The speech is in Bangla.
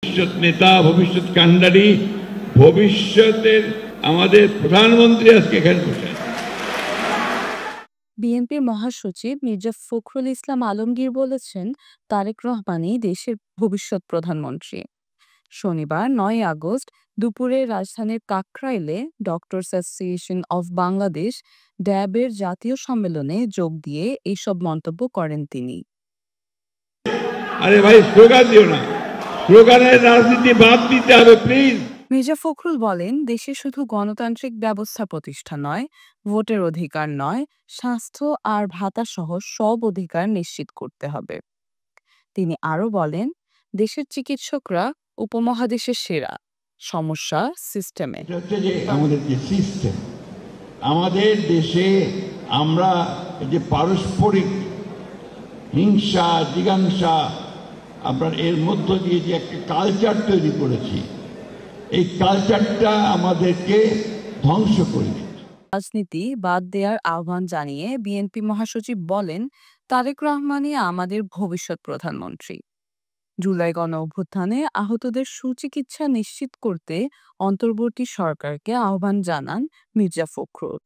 ভবিষ্যৎ নেতা, ভবিষ্যৎ কান্ডারি, ভবিষ্যতের আমাদের প্রধানমন্ত্রী আজকে এখানে বসে আছেন। বিএনপির মহাসচিব মির্জা ফখরুল ইসলাম আলমগীর বলেছেন, তারেক রহমানই দেশের ভবিষ্যৎ প্রধানমন্ত্রী। শনিবার ৯ আগস্ট দুপুরে রাজধানীর কাকরাইলে ডক্টরস অ্যাসোসিয়েশন অব বাংলাদেশ ড্যাবের জাতীয় সম্মেলনে যোগ দিয়ে এইসব মন্তব্য করেন তিনি। আরে ভাই, স্লোগান দিও না, স্লোগানের রাজনীতি বাদ দিতে হবে প্লিজ। মির্জা ফখরুল বলেন, দেশে শুধু গণতান্ত্রিক ব্যবস্থা প্রতিষ্ঠা নয়, ভোটের অধিকার নয়, স্বাস্থ্য আর ভাতা সহ সব অধিকার নিশ্চিত করতে হবে। তিনি আরও বলেন, দেশের চিকিৎসকরা উপমহাদেশের সেরা, সমস্যা সিস্টেমে। এটা হচ্ছে যে আমাদের যে সিস্টেম, আমাদের দেশে আমরা এই যে পারস্পরিক হিংসা জিজ্ঞাসা আপনার এর মধ্য দিয়ে যে একটা কালচার তৈরি করেছি, এই কালচারটা আমাদেরকে ধ্বংস করে দিচ্ছে। রাজনীতি বাদ দেওয়ার আহ্বান জানিয়ে বিএনপি মহাসচিব বলেন, তারেক রহমানই আমাদের ভবিষ্যৎ প্রধানমন্ত্রী। জুলাই গণ অভ্যুত্থানে আহতদের সুচিকিৎসা নিশ্চিত করতে অন্তর্বর্তী সরকারকে আহ্বান জানান মির্জা ফখরুল।